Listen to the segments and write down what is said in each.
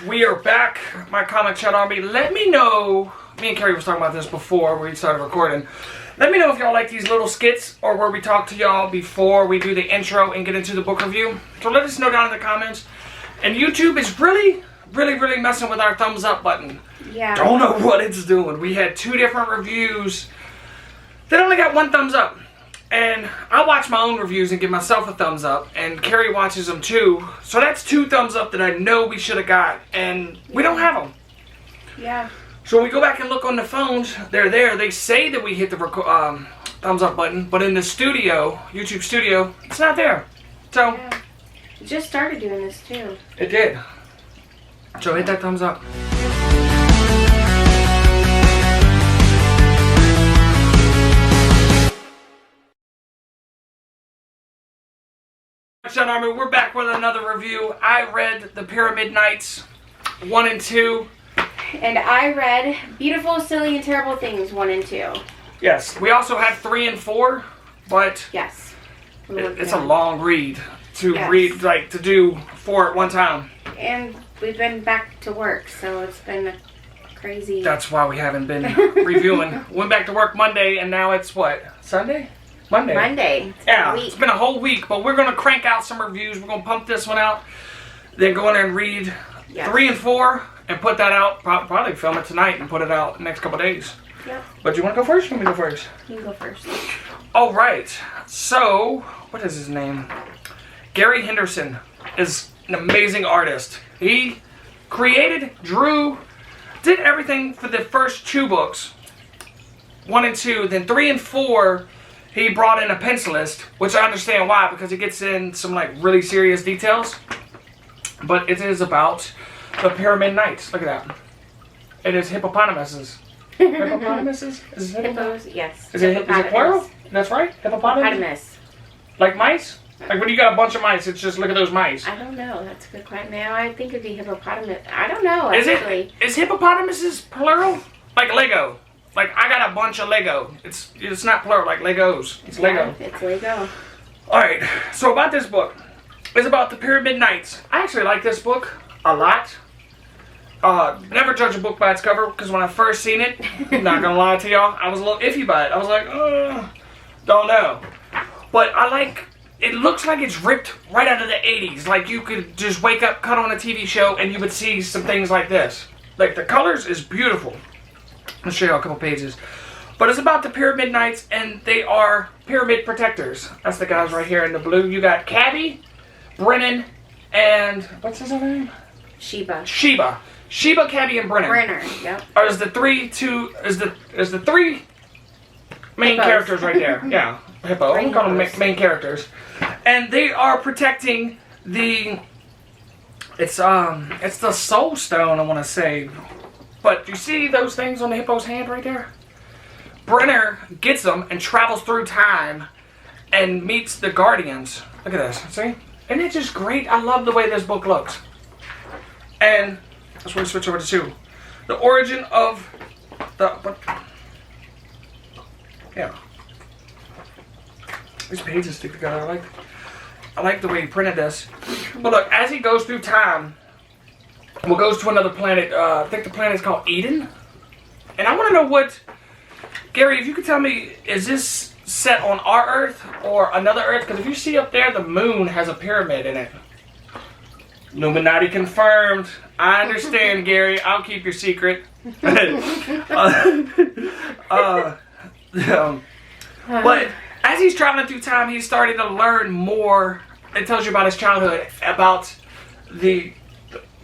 We are back, my comic chat army. Let me know, me and Carrie was talking about this before we started recording. Let me know if y'all like these little skits or where we talk to y'all before we do the intro and get into the book review. So let us know down in the comments. And YouTube is really messing with our thumbs up button. Yeah. Don't know what it's doing. We had 2 different reviews that only got 1 thumbs up. And I watch my own reviews and give myself a thumbs up, and Carrie watches them too. So that's 2 thumbs up that I know we should have got, and we don't have them. Yeah. So when we go back and look on the phones, they're there. They say that we hit the thumbs up button, but in the studio, YouTube studio, it's not there. So Yeah. It just started doing this too. it did. So hit that thumbs up. Shut Army, we're back with another review. I read The Pyramid Knights 1 and 2. And I read Beautiful, Silly, and Terrible Things 1 and 2. Yes, we also have 3 and 4, but Yes. it's a long read to Yes. read, like to do 4 at one time. And we've been back to work, so it's been a crazy. That's why we haven't been reviewing. Went back to work Monday, and now it's what? Sunday? Monday. It's Yeah, been a week. it's been a whole week, but we're going to crank out some reviews. We're going to pump this one out, then go in there and read Yes. 3 and 4, and put that out. Probably film it tonight and put it out the next couple days. Yep. But you want to go first? Or you want me to go first? You can go first. All right. So, what is his name? Gary Henderson is an amazing artist. He created, drew, did everything for the first 2 books, 1 and 2. Then 3 and 4, he brought in a pencilist, which I understand why, because he gets in some like really serious details. But it is about the Pyramid Knights. Look at that. It is hippopotamuses. Hippopotamuses? Is it Hippos, yes. Is it plural? That's right? Hippopotamus? Hippopotamus. Like mice? Like when you got a bunch of mice, it's just look at those mice. I don't know. That's a good question. Now I think it'd be hippopotamus. I don't know, Is actually. is hippopotamuses plural? Like Lego. Like I got a bunch of Lego. It's not plural like Legos. It's Lego. Yeah, it's Lego. Alright, so about this book. It's about the Pyramid Knights. I actually like this book a lot. Never judge a book by its cover, because when I first seen it, I'm not gonna lie to y'all, I was a little iffy by it. I was like, don't know. But I like, it looks like it's ripped right out of the 80s. Like you could just wake up, cut on a TV show, and you would see some things like this. Like the colors is beautiful. I'll show you a couple pages. But it's about the Pyramid Knights, and they are pyramid protectors. That's the guys right here in the blue. You got Cabby, Brennan, and what's his other name? Sheba. Sheba, Cabby, and Brennan. Yep. Or is the 3 main Hippos. characters right there? Yeah, hippo. I'm calling them main characters, and they are protecting the. It's the Soul Stone, I want to say, but you see those things on the hippo's hand right there? Brenner gets them and travels through time and meets the Guardians. Look at this, see? Isn't it just great? I love the way this book looks. And that's where we switch over to 2. The origin of the... What? Yeah. These pages stick together. I like the way he printed this. But look, as he goes through time, well, goes to another planet. I think the planet is called Eden. And I want to know what... Gary, if you could tell me, is this set on our Earth or another Earth? Because if you see up there, the moon has a pyramid in it. Illuminati confirmed. I understand, Gary. I'll keep your secret. But as he's traveling through time, he's starting to learn more. It tells you about his childhood, about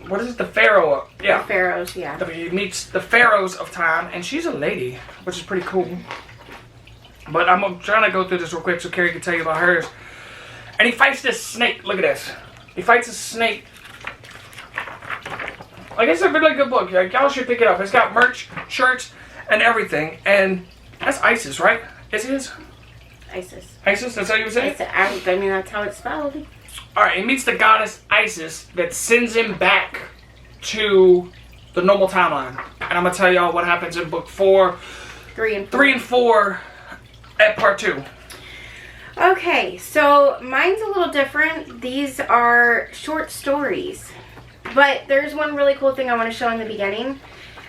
what is it? The Pharaoh. Yeah. The pharaohs, yeah. He meets the pharaohs of time, and she's a lady, which is pretty cool. But I'm trying to go through this real quick so Carrie can tell you about hers. And he fights this snake. Look at this. He fights a snake. Like, it's a really good book. Like, y'all should pick it up. It's got merch, shirts, and everything. And that's Isis, right? Is it? Isis. Isis? That's how you would say it? I mean, that's how it's spelled. Alright, he meets the goddess Isis that sends him back to the normal timeline. And I'm going to tell y'all what happens in book 4. 3 and 4. 3 and 4 at part 2. Okay, so mine's a little different. These are short stories. But there's one really cool thing I want to show in the beginning,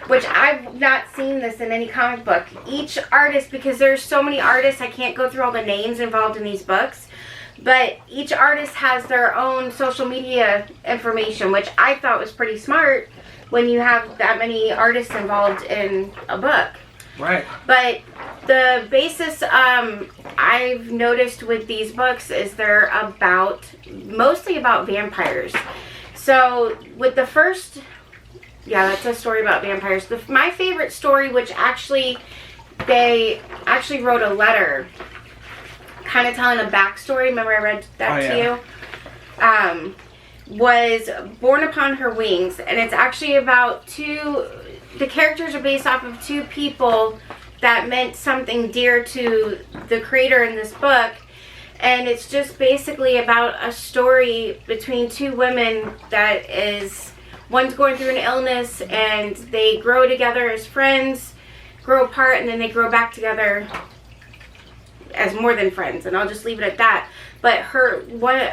which I've not seen this in any comic book. Each artist, because there's so many artists, I can't go through all the names involved in these books, but each artist has their own social media information, which I thought was pretty smart when you have that many artists involved in a book. Right. But the basis I've noticed with these books is they're mostly about vampires. So with the first, that's a story about vampires. My favorite story, which they actually wrote a letter kind of telling a backstory. Remember I read that to you? Was Born Upon Her Wings. And it's actually about the characters are based off of two people that meant something dear to the creator in this book. And it's just basically about a story between two women that is, one's going through an illness and they grow together as friends, grow apart, and then they grow back together as more than friends. And I'll just leave it at that. But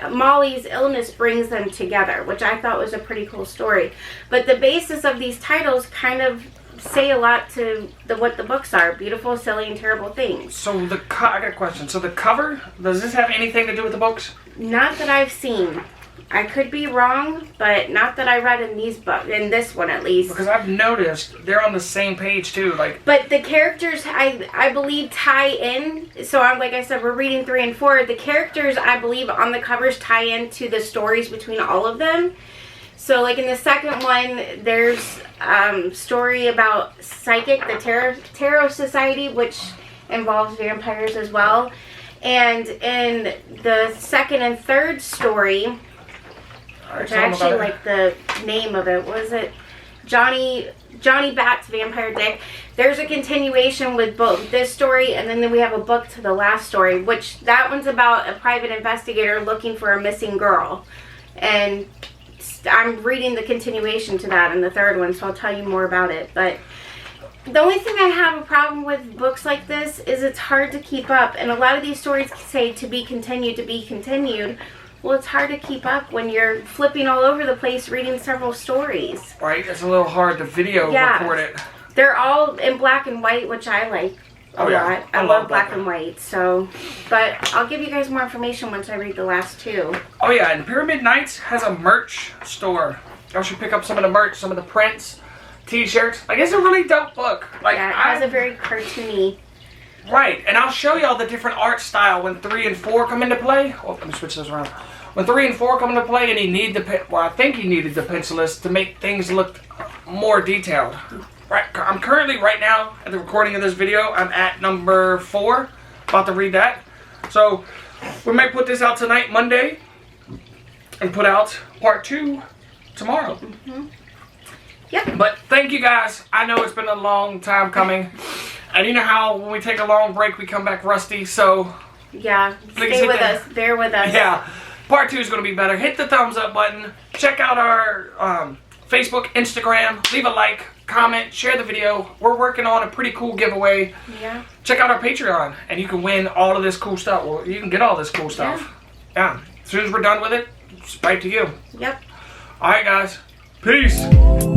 Molly's illness brings them together, which I thought was a pretty cool story. But the basis of these titles kind of say a lot to what the books are. Beautiful, silly, and terrible things. So I got a question. So the cover, does this have anything to do with the books? Not that I've seen. I could be wrong, but not that I read in these books, in this one at least. Because I've noticed they're on the same page too, But the characters, I believe, tie in. So like I said, we're reading 3 and 4. The characters, I believe, on the covers tie into the stories between all of them. So like in the second one, there's story about Psychic, the Tarot Society, which involves vampires as well. And in the second and third story, which I actually like the name of it. Was it Johnny Bat's Vampire Dick? There's a continuation with both this story, and then we have a book to the last story, which that one's about a private investigator looking for a missing girl. And I'm reading the continuation to that in the third one, so I'll tell you more about it. But the only thing I have a problem with books like this is it's hard to keep up. And a lot of these stories say to be continued, to be continued. Well, it's hard to keep up when you're flipping all over the place reading several stories. Right, it's a little hard to video record it. They're all in black and white, which I like a lot. I love black and white, so. But I'll give you guys more information once I read the last two. Oh yeah, and Pyramid Knights has a merch store. Y'all should pick up some of the merch, some of the prints, t-shirts. It's a really dope book. It has a very cartoony. Right, and I'll show y'all the different art style when 3 and 4 come into play. Oh, let me switch those around. When 3 and 4 come into play, and I think he needed the pencilist to make things look more detailed. Right, I'm currently right now at the recording of this video. I'm at number 4, about to read that. So we might put this out tonight, Monday, and put out part 2 tomorrow. Mm-hmm. Yep. But thank you guys. I know it's been a long time coming. And you know how when we take a long break, we come back rusty, so... Yeah, stay with us. Bear with us. Yeah, part 2 is going to be better. Hit the thumbs up button. Check out our Facebook, Instagram. Leave a like, comment, share the video. We're working on a pretty cool giveaway. Yeah. Check out our Patreon, and you can win all of this cool stuff. Well, you can get all this cool stuff. Yeah. As soon as we're done with it, it's right to you. Yep. All right, guys. Peace.